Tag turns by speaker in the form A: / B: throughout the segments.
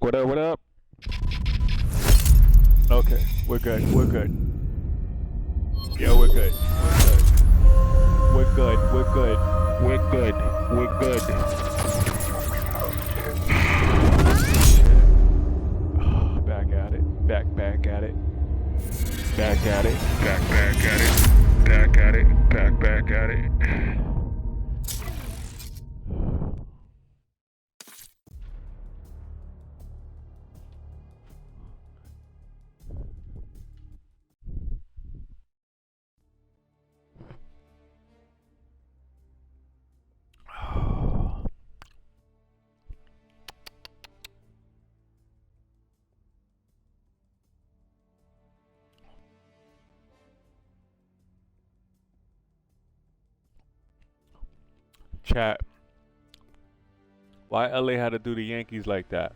A: What up? What up? Okay, we're good. We're good. Yeah, we're good. We're good. We're good. We're good. We're good. Back at it. Back at it. Back at it. Back at it. Back at it. Back at it. Chat. Why LA had to do the Yankees like that?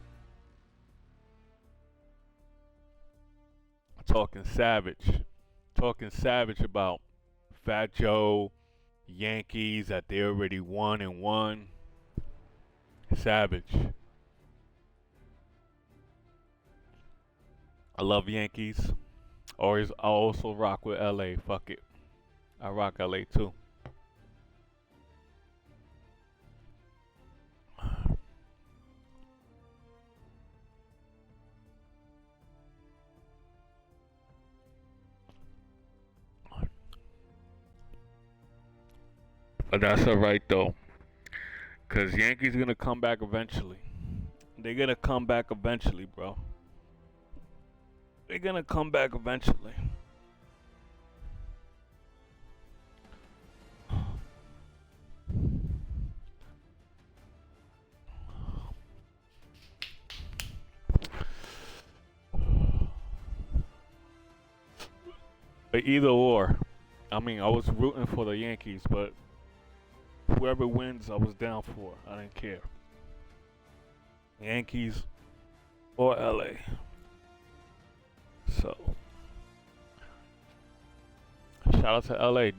A: Talking savage. Talking savage about Fat Joe, Yankees, that they already won and won. Savage. I love Yankees. I also rock with LA. Fuck it. I rock LA too. But that's alright though. Cause Yankees gonna come back eventually. They're gonna come back eventually, bro. They're gonna come back eventually. But either or. I mean, I was rooting for the Yankees, but whoever wins, I was down for. I didn't care. Yankees or LA. So, shout out to LA.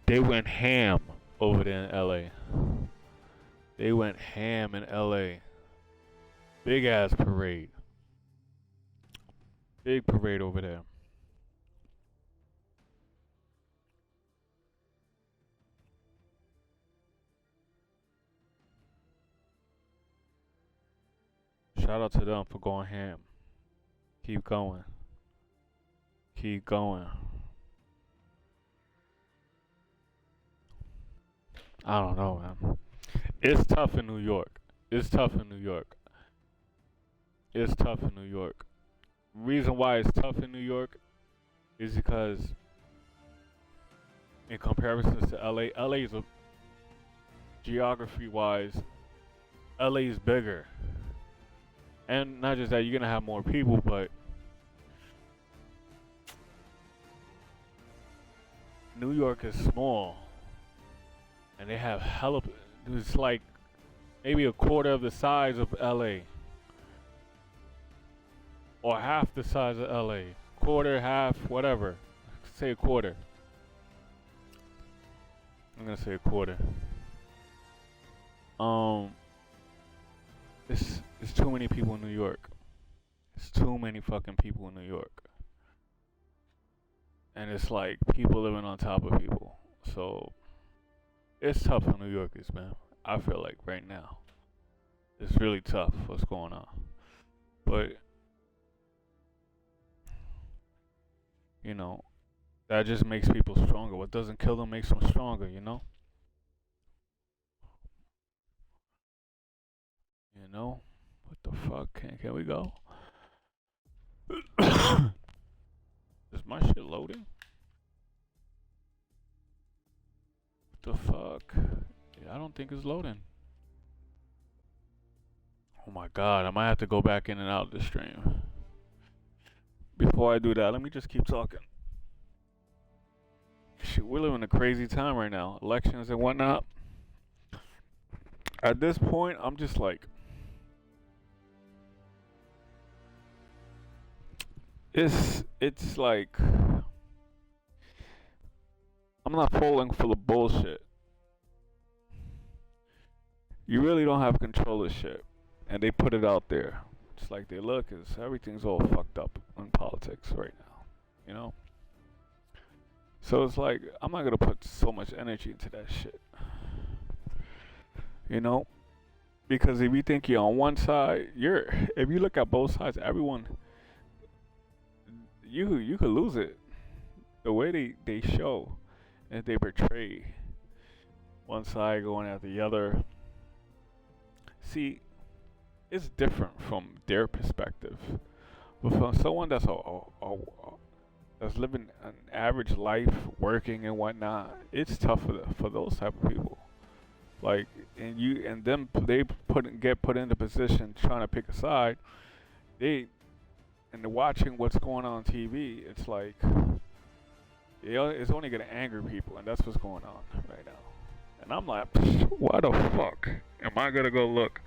A: They went ham over there in LA. They went ham in LA. Big ass parade. Big parade over there. Shout out to them for going ham. Keep going. Keep going. I don't know, man. It's tough in New York. It's tough in New York. It's tough in New York. Reason why it's tough in New York is because in comparison to LA, LA is geography wise, LA is bigger. And not just that, you're gonna have more people, but New York is small, and they have hella. It's like maybe a quarter of the size of LA, or half the size of LA. Quarter, half, whatever. Say a quarter. I'm gonna say a quarter. It's too many people in New York. It's too many fucking people in New York. And it's like people living on top of people. So it's tough for New Yorkers, man. I feel like right now. It's really tough what's going on. But you know, that just makes people stronger. What doesn't kill them makes them stronger, you know? You know? What the fuck? Can we go? Is my shit loading? What the fuck? Yeah, I don't think it's loading. Oh my god, I might have to go back in and out of the stream. Before I do that, let me just keep talking. Shit, we're living a crazy time right now. Elections and whatnot. At this point, I'm just like, it's like I'm not falling for the bullshit. You really don't have control of shit, and they put it out there. much like they look is everything's all fucked up in politics right now, you know. So it's like I'm not gonna put so much energy into that shit, you know, because if you think you're on one side, you're if you look at both sides, everyone you could lose it the way they show and they portray one side going at the other. See, it's different from their perspective, but from someone that's living an average life, working and whatnot, it's tough for those type of people. Like, and you and them, they get put in the position trying to pick a side. They and they're watching what's going on TV. It's like it's only gonna anger people, and that's what's going on right now. And I'm like, why the fuck am I gonna go look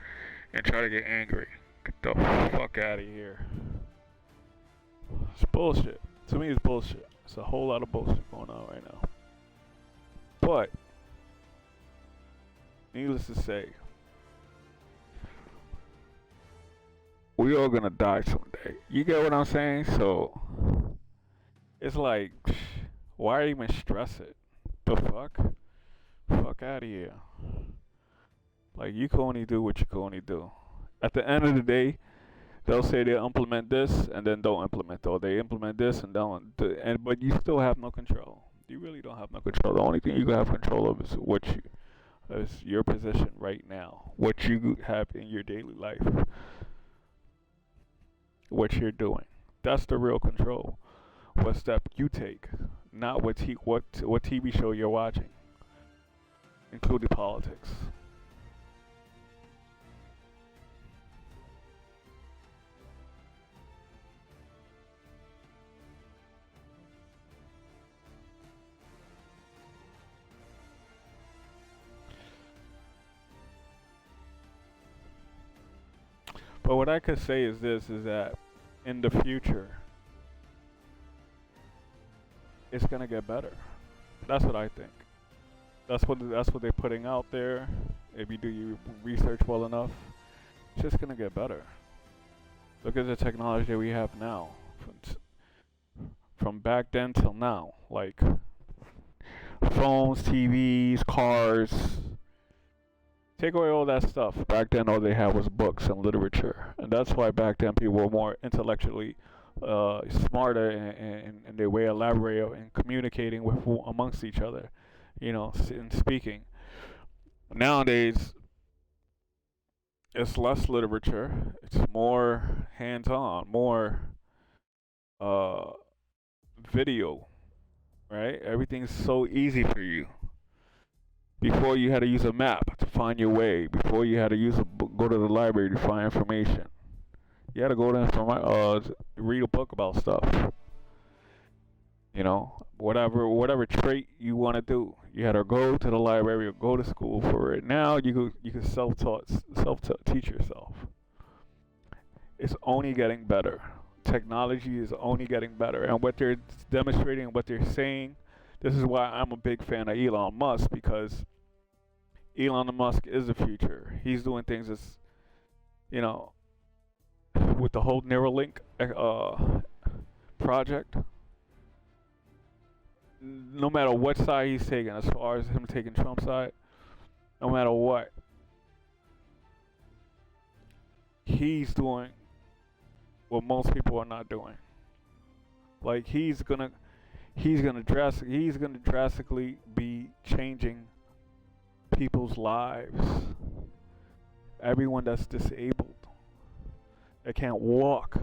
A: and try to get angry? Get the fuck out of here. It's bullshit. To me, it's bullshit. It's a whole lot of bullshit going on right now. But, needless to say, we all gonna die someday. You get what I'm saying? So, it's like, why even stress it? The fuck? Fuck out of here. Like, you can only do what you can only do. At the end of the day, they'll say they'll implement this and then don't implement it. Or they implement this and don't. But you still have no control. You really don't have no control. The only thing you can have control of is your position right now. What you have in your daily life. What you're doing. That's the real control. What step you take, not what TV show you're watching, including politics. But what I could say is this: is that in the future, it's gonna get better. That's what I think. That's what they're putting out there. If you do your research well enough, it's just gonna get better. Look at the technology that we have now, from back then till now. Like phones, TVs, cars. Take away all that stuff. Back then, all they had was books and literature, and that's why back then people were more intellectually smarter in their way of elaborating and communicating with amongst each other, you know, and speaking. Nowadays, it's less literature. It's more hands-on, more video, right? Everything's so easy for you. Before you had to use a map to find your way. Before you had to use go to the library to find information. You had to go there read a book about stuff. You know, whatever trait you want to do, you had to go to the library or go to school for it. Now you can teach yourself. It's only getting better. Technology is only getting better, and what they're demonstrating and what they're saying. This is why I'm a big fan of Elon Musk, because Elon Musk is the future. He's doing things as, you know, with the whole Neuralink project. No matter what side he's taking, as far as him taking Trump's side, no matter what, he's doing what most people are not doing. Like he's gonna drastically be changing people's lives. Everyone that's disabled, that can't walk.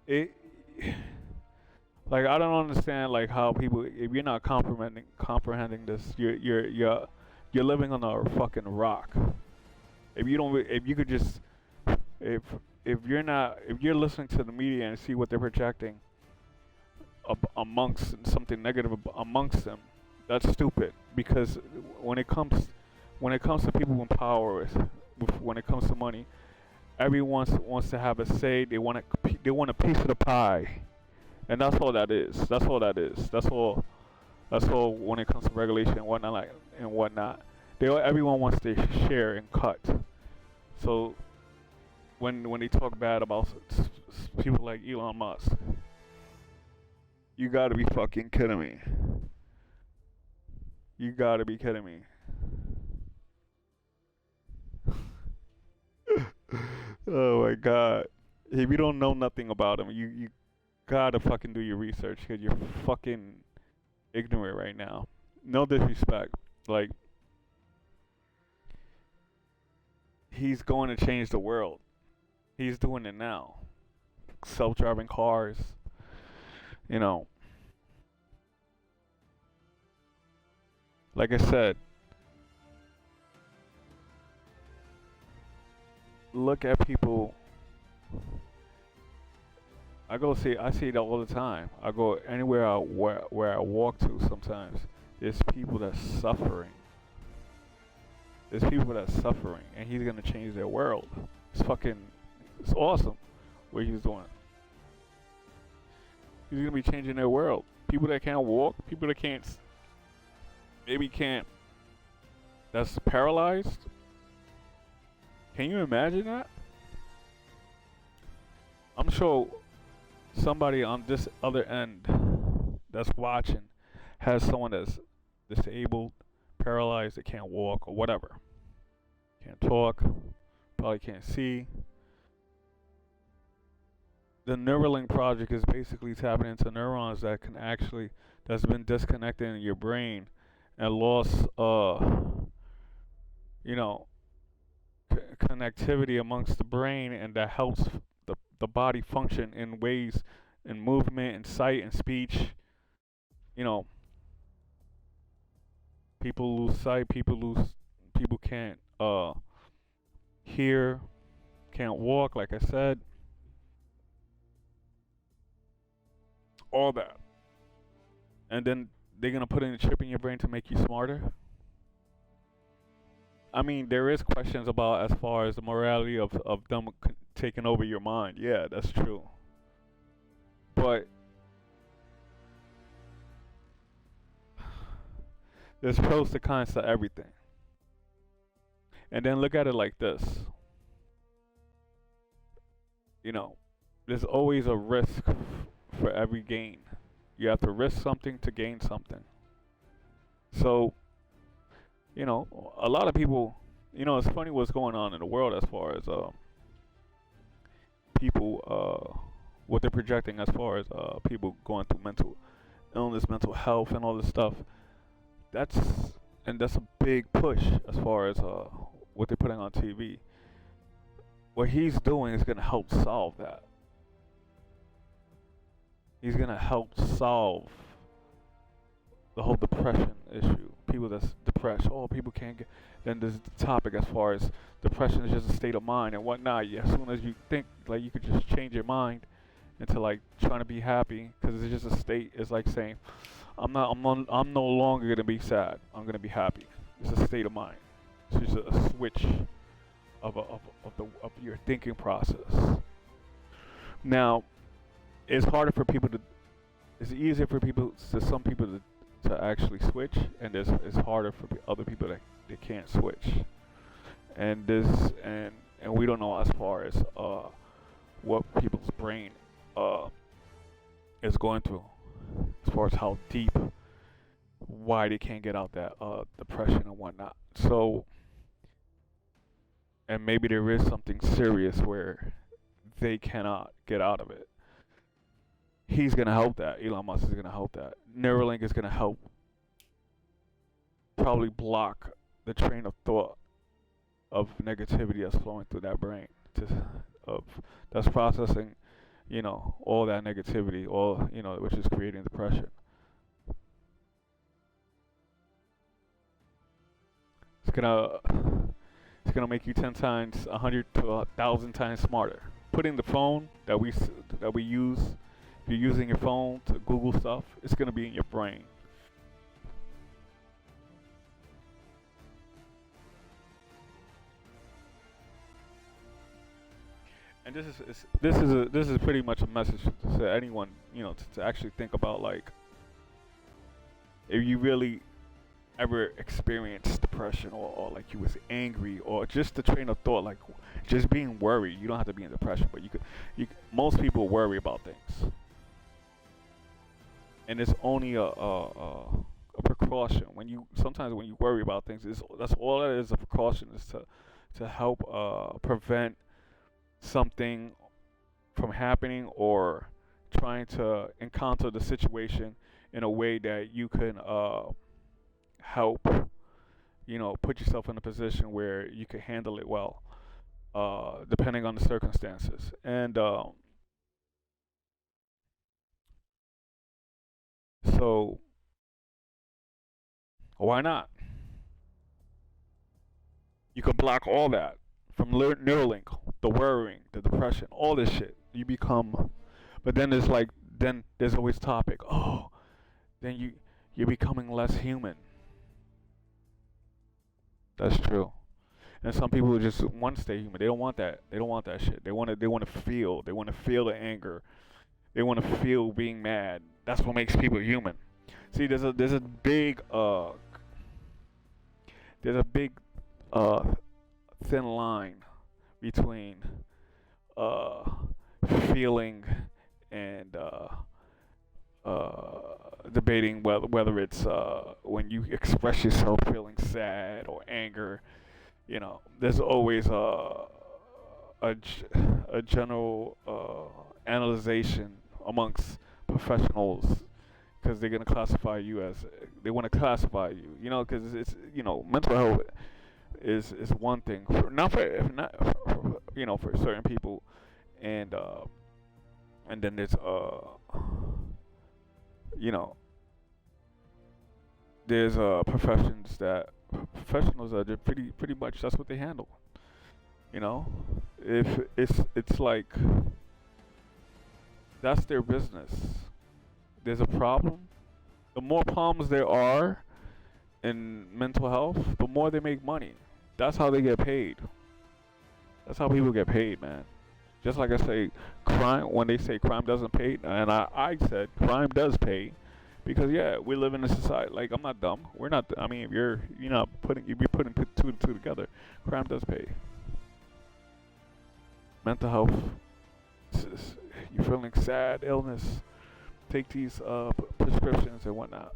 A: Like I don't understand like how people, if you're not comprehending this, you're living on a fucking rock. If you could just if you're listening to the media and see what they're projecting amongst something negative amongst them, that's stupid. Because when it comes to people in power, when it comes to money, everyone wants to have a say. They want a piece of the pie, and that's all that is. That's all. When it comes to regulation and whatnot, everyone wants to share and cut. So when they talk bad about people like Elon Musk. You gotta be fucking kidding me. You gotta be kidding me. Oh my god. If you don't know nothing about him, you gotta fucking do your research because you're fucking ignorant right now. No disrespect. Like, he's going to change the world. He's doing it now. Self-driving cars, you know. Like I said, look at people. I see it all the time. I go anywhere where I walk to sometimes. There's people that's suffering. There's people that's suffering, and he's gonna change their world. It's awesome what he's doing. He's gonna be changing their world. People that can't walk, people that maybe can't, that's paralyzed. Can you imagine that? I'm sure somebody on this other end that's watching has someone that's disabled, paralyzed, that can't walk or whatever. Can't talk, probably can't see. The Neuralink project is basically tapping into neurons that's been disconnected in your brain and lost, you know, connectivity amongst the brain, and that helps the body function in ways, in movement and sight and speech. You know, people lose sight, people can't hear, can't walk, like I said. All that. And then they're gonna put in a chip in your brain to make you smarter. I mean, there is questions about as far as the morality of them taking over your mind. Yeah, that's true. But there's pros to cons to everything. And then look at it like this. You know, there's always a risk for every gain. You have to risk something to gain something. So, you know, a lot of people, you know, it's funny what's going on in the world as far as people, what they're projecting as far as people going through mental illness, mental health, and all this stuff. That's a big push as far as what they're putting on TV. What he's doing is going to help solve that. He's going to help solve the whole depression issue. People that's depressed, people can't get. Then there's the topic as far as depression is just a state of mind and whatnot. Yeah, as soon as you think like you could just change your mind into like trying to be happy, because it's just a state. It's like saying, I'm no longer gonna be sad. I'm gonna be happy. It's a state of mind. It's just a switch of your thinking process. Now, it's harder for people to. It's easier for some people to actually switch, and it's harder for other people that they can't switch. And we don't know as far as what people's brain is going through, as far as how deep, why they can't get out that depression and whatnot. So, and maybe there is something serious where they cannot get out of it. He's going to help that. Elon Musk is going to help that. Neuralink is going to help probably block the train of thought of negativity that's flowing through that brain, that's processing, you know, all that negativity, all, you know, which is creating depression. It's gonna make you 10 times, 100 to 1,000 times smarter. Putting the phone that we use, if you're using your phone to Google stuff, it's gonna be in your brain. And this is pretty much a message to anyone, you know, to actually think about, like, if you really ever experienced depression, or like you was angry, or just the train of thought, like just being worried. You don't have to be in depression, but most people worry about things, and it's only a precaution. When you worry about things, that's all it is. A precaution is to help prevent something from happening, or trying to encounter the situation in a way that you can help, put yourself in a position where you can handle it well, depending on the circumstances. And so, why not? You can block all that from Neuralink, the worrying, the depression, all this shit. You become, but then then there's always topic. Oh, then you're becoming less human. That's true. And some people just want to stay human. They don't want that. They don't want that shit. They want to feel. They want to feel the anger. They want to feel being mad. That's what makes people human. See, there's a big uh thin line between uh feeling and debating whether it's when you express yourself feeling sad or anger. There's always a, g- a general analyzation amongst professionals, because they're gonna classify you as they want to classify you. Because it's mental health is one thing, not for if not for, for certain people, and then there's you know there's professionals that are pretty much that's what they handle. You know, if it's like that's their business. There's a problem. The more problems there are in mental health, the more they make money. That's how they get paid. That's how people get paid, man. Just like I say, crime. When they say crime doesn't pay, and I said crime does pay, because yeah, we live in a society. Like, I'm not dumb. We're not. I mean, if you're not putting you be putting two and two together, crime does pay. Mental health. You're feeling sad, illness. Take these prescriptions and whatnot.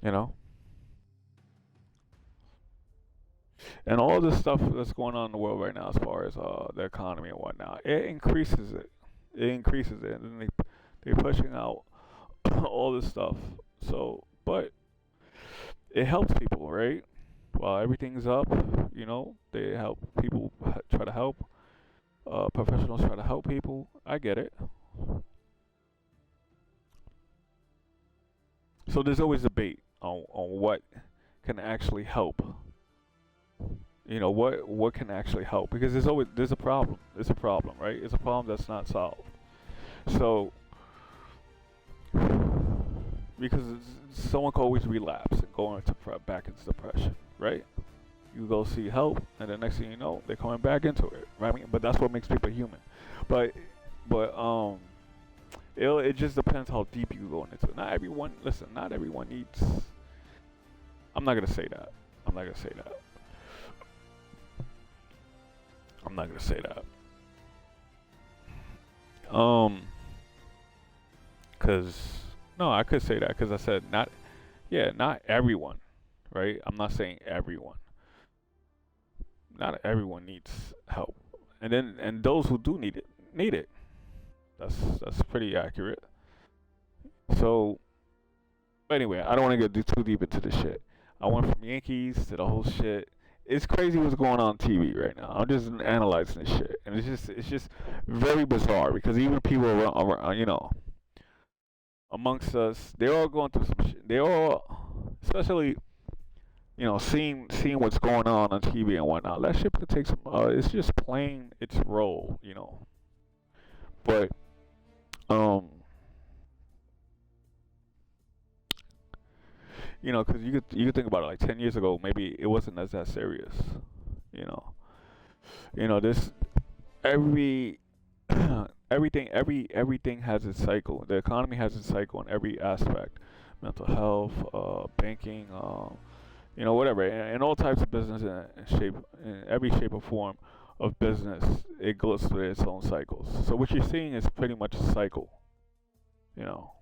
A: You know, and all this stuff that's going on in the world right now, as far as the economy and whatnot, it increases it. It increases it, and then they're pushing out all this stuff. So, but it helps people, right? While everything's up, they help people try to help. Professionals try to help people. I get it. So there's always debate on what can actually help. What can actually help, because there's a problem. There's a problem, right? It's a problem that's not solved. So because someone can always relapse and go back into depression, right? You go see help, and the next thing you know, they're coming back into it, right? I mean, but that's what makes people human. But it just depends how deep you go into it. Not everyone. Listen, not everyone needs. I'm not gonna say that. I'm not gonna say that. I'm not gonna say that. Um, cause no, I could say that because I said not. Yeah, not everyone, right? I'm not saying everyone. Not everyone needs help, and those who do need it. That's pretty accurate. So anyway, I don't want to get too deep into this shit. I went from Yankees to the whole shit. It's crazy what's going on TV right now. I'm just analyzing this shit, and it's just very bizarre, because even people around amongst us, they're all going through some shit. They all, especially seeing what's going on TV and whatnot. That shit could take some. It's just playing its role. But um, because you could think about it, like 10 years ago, maybe it wasn't as that serious. You know, this every everything has its cycle. The economy has its cycle in every aspect. mental health, banking, whatever, and all types of business in every shape or form of business, it goes through its own cycles. So what you're seeing is pretty much a cycle, you know.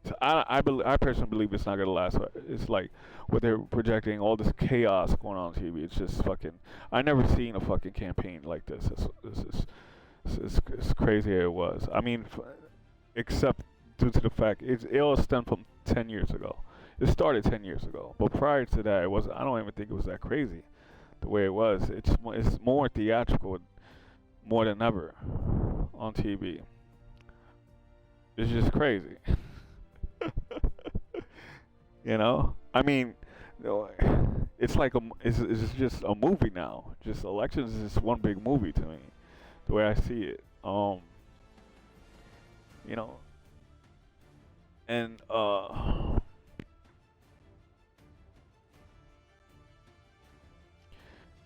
A: So I personally believe it's not gonna last. It's like what they're projecting, all this chaos going on TV. It's just fucking. I never seen a fucking campaign like this. It's crazy how it was. I mean, except due to the fact it all stemmed from 10 years ago. It started 10 years ago, but prior to that, it was. I don't even think it was that crazy, the way it was. It's more theatrical, more than ever, on TV. It's just crazy. I mean, it's like it's just a movie now. Just elections is just one big movie to me, the way I see it. You know, and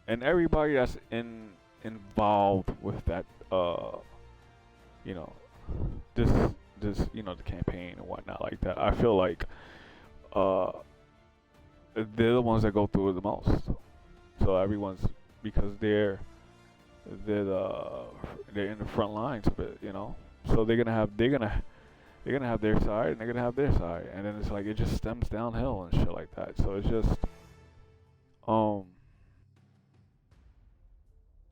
A: and everybody that's involved with that, you know, this the campaign and whatnot like that. I feel like uh they're the ones that go through it the most. So everyone's because they're in the front lines of it. So they're gonna have their side and they're gonna have their side, and then it's like it just stems downhill and shit like that. So it's just um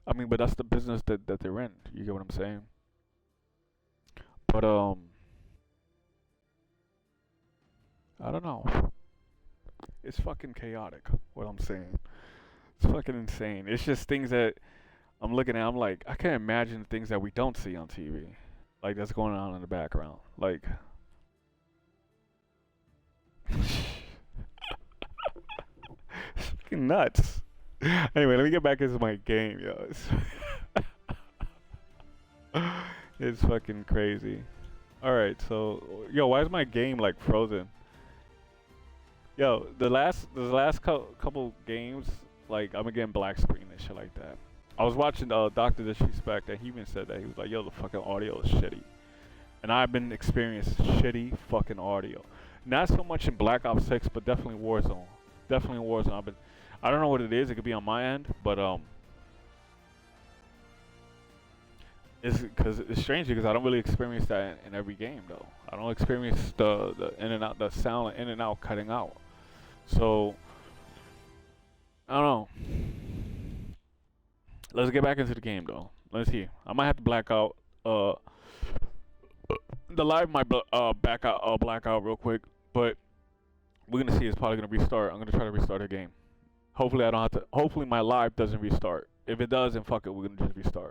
A: I mean, but that's the business that they're in. You get what I'm saying? But I don't know. It's fucking chaotic. What I'm saying. It's fucking insane. It's just things that I'm looking at. I'm like, I can't imagine things that we don't see on TV, like that's going on in the background. Like, it's fucking nuts. Anyway, let me get back into my game, yo. It's fucking crazy. All right, so yo, why is my game like frozen? Yo, the last couple games, like I'm getting black screen and shit like that. I was watching Doctor Disrespect, and he even said that he was like, "Yo, the fucking audio is shitty," and I've been experiencing shitty fucking audio. Not so much in Black Ops 6, but definitely Warzone. Definitely Warzone. I don't know what it is. It could be on my end, but it's because it's strange because I don't really experience that in every game though. I don't experience the in and out, the sound in and out cutting out. So I don't know. Let's get back into the game though. Let's see. I might have to black out. The live might back out. Black out real quick, but we're gonna see. It's probably gonna restart. I'm gonna try to restart the game. Hopefully I don't have to. Hopefully my live doesn't restart. If it does, then fuck it. We're gonna just restart.